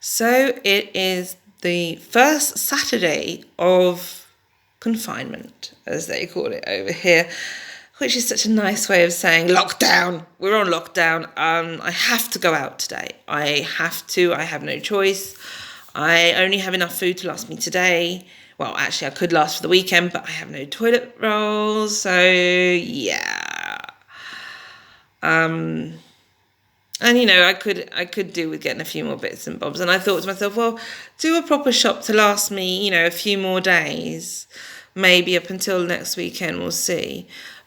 So it is the first Saturday of confinement, as they call it over here, which is such a nice way of saying lockdown. We're on lockdown. I have to go out today. I have to. I have no choice. I only have enough food to last me today. Well, actually, I could last for the weekend, but I have no toilet rolls. So, yeah. And I could do with getting a few more bits and bobs. And I thought to myself, well, do a proper shop to last me, a few more days, maybe up until next weekend. We'll see.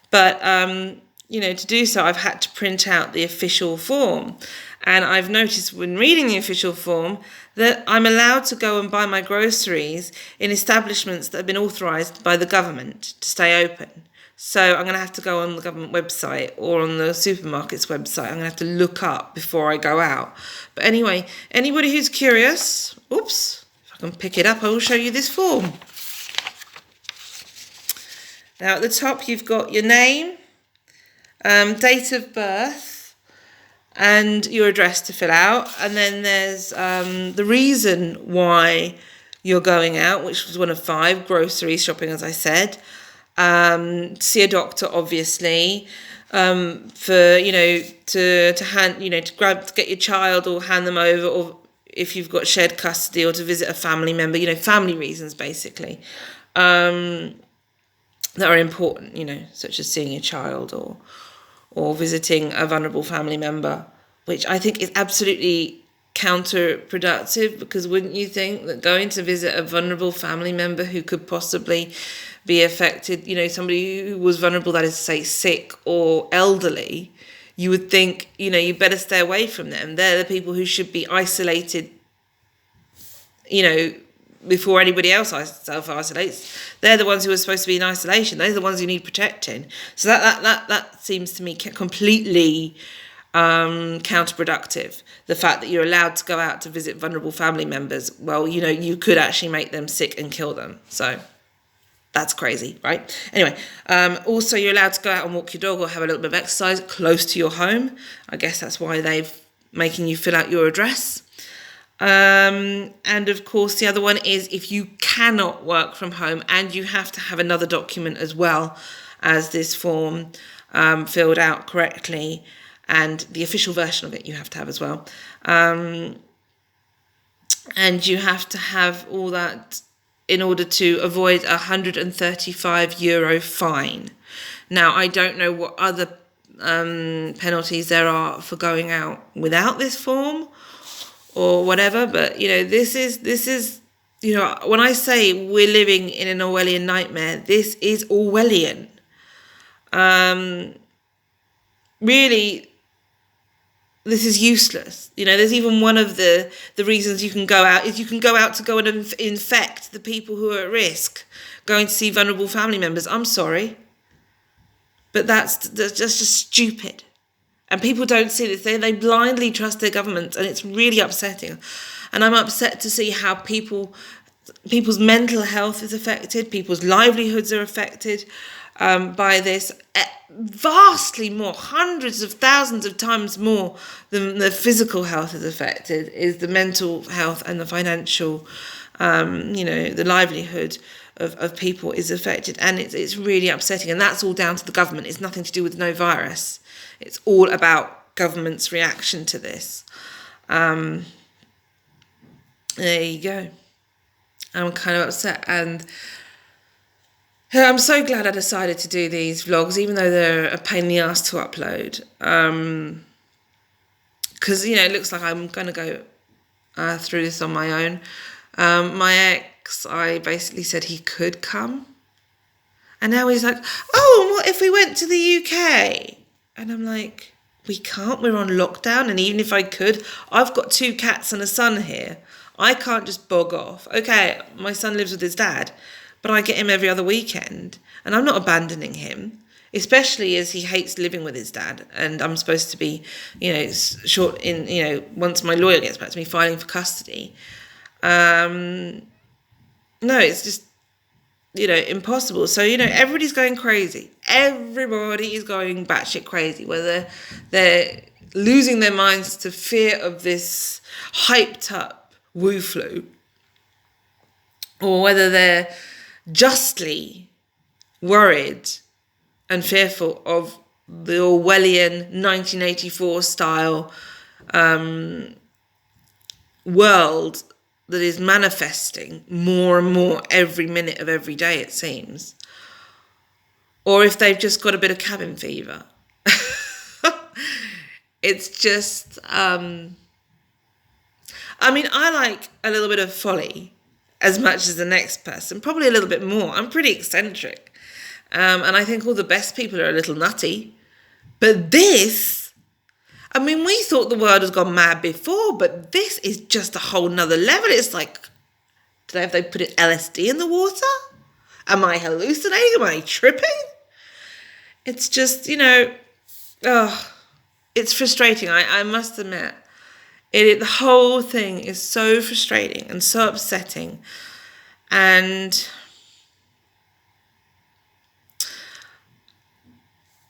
But to do so, I've had to print out the official form, and I've noticed when reading the official form that I'm allowed to go and buy my groceries in establishments that have been authorised by the government to stay open. So I'm going to have to go on the government website or on the supermarket's website. I'm going to have to look up before I go out. But anyway, anybody who's curious, if I can pick it up, I will show you this form. Now at the top you've got your name, date of birth, and your address to fill out. And then there's the reason why you're going out, which was one of 5, grocery shopping, as I said. See a doctor, obviously, for to get your child or hand them over, or if you've got shared custody, or to visit a family member, family reasons basically, that are important, such as seeing your child or visiting a vulnerable family member, which I think is absolutely counterproductive, because wouldn't you think that going to visit a vulnerable family member who could possibly be affected, somebody who was vulnerable, that is to say sick or elderly, you would think, you better stay away from them. They're the people who should be isolated, before anybody else self-isolates. They're the ones who are supposed to be in isolation. They're the ones who need protecting. So that seems to me completely counterproductive. The fact that you're allowed to go out to visit vulnerable family members, well, you could actually make them sick and kill them. So that's crazy, right? Anyway, also you're allowed to go out and walk your dog or have a little bit of exercise close to your home. I guess that's why they're making you fill out your address. And of course, the other one is if you cannot work from home, and you have to have another document as well as this form filled out correctly, and the official version of it you have to have as well. And you have to have all that in order to avoid a €135 fine. Now, I don't know what other penalties there are for going out without this form or whatever, but this is when I say we're living in an Orwellian nightmare, this is Orwellian. Really, this is useless. There's even one of the reasons you can go out is you can go out to go and infect the people who are at risk, going to see vulnerable family members. I'm sorry, but that's just stupid. And people don't see this. They blindly trust their government, and it's really upsetting. And I'm upset to see how people's mental health is affected, people's livelihoods are affected by this. Vastly more, hundreds of thousands of times more than the physical health is affected, is the mental health and the financial, the livelihood of people is affected. And it's really upsetting. And that's all down to the government. It's nothing to do with no virus. It's all about government's reaction to this. There you go. I'm kind of upset, and I'm so glad I decided to do these vlogs, even though they're a pain in the ass to upload. Because, it looks like I'm going to go through this on my own. My ex, I basically said he could come. And now he's like, oh, what if we went to the UK? And I'm like, we can't, we're on lockdown. And even if I could, I've got 2 cats and a son here. I can't just bog off. Okay, my son lives with his dad, but I get him every other weekend, and I'm not abandoning him, especially as he hates living with his dad, and I'm supposed to be, once my lawyer gets back to me, filing for custody. No, it's just, impossible. So, everybody's going crazy. Everybody is going batshit crazy, whether they're losing their minds to fear of this hyped up Wu flu, or whether they're justly worried and fearful of the Orwellian 1984 style world that is manifesting more and more every minute of every day, it seems, or if they've just got a bit of cabin fever. It's just, I mean, I like a little bit of folly as much as the next person, probably a little bit more. I'm pretty eccentric. And I think all the best people are a little nutty. But this, I mean, we thought the world has gone mad before, but this is just a whole nother level. It's like, have they put LSD in the water? Am I hallucinating? Am I tripping? It's just, it's frustrating. I must admit. The whole thing is so frustrating and so upsetting. And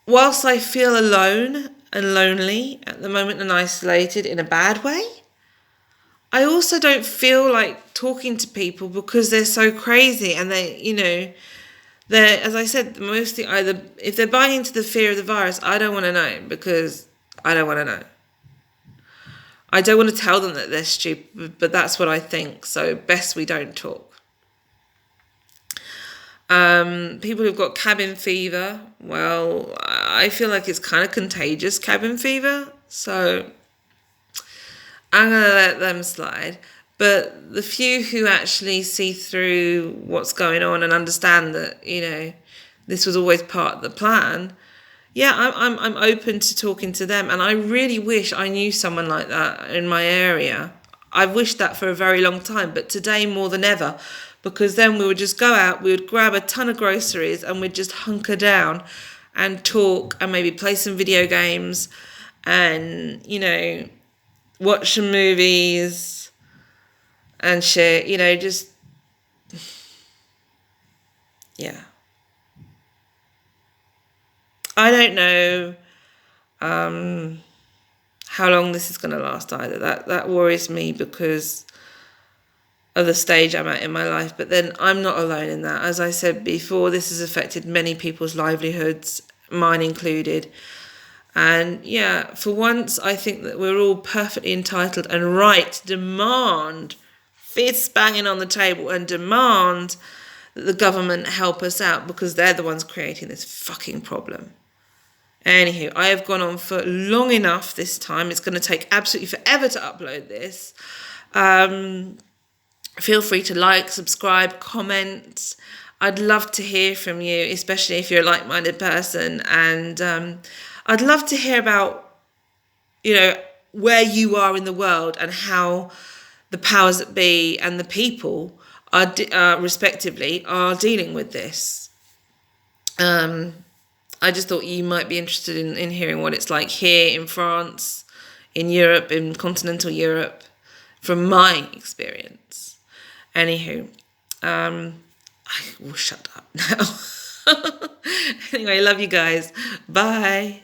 whilst I feel alone and lonely at the moment and isolated in a bad way, I also don't feel like talking to people because they're so crazy and they're, as I said, mostly either, if they're buying into the fear of the virus, I don't want to know because I don't want to know. I don't want to tell them that they're stupid, but that's what I think. So best we don't talk. People who've got cabin fever, well, I feel like it's kind of contagious, cabin fever. So I'm going to let them slide. But the few who actually see through what's going on and understand that, this was always part of the plan, yeah, I'm open to talking to them. And I really wish I knew someone like that in my area. I've wished that for a very long time, but today more than ever, because then we would just go out, we would grab a ton of groceries and we'd just hunker down and talk and maybe play some video games and, watch some movies and shit, just, yeah. I don't know how long this is going to last either. That worries me because of the stage I'm at in my life. But then I'm not alone in that. As I said before, this has affected many people's livelihoods, mine included. And yeah, for once, I think that we're all perfectly entitled and right to demand, fists banging on the table, and demand that the government help us out because they're the ones creating this fucking problem. Anywho, I have gone on for long enough this time. It's going to take absolutely forever to upload this. Feel free to like, subscribe, comment. I'd love to hear from you, especially if you're a like-minded person. And I'd love to hear about, where you are in the world and how the powers that be and the people are respectively are dealing with this. I just thought you might be interested in hearing what it's like here in France, in Europe, in continental Europe, from my experience. Anywho, I will shut up now. Anyway, love you guys. Bye.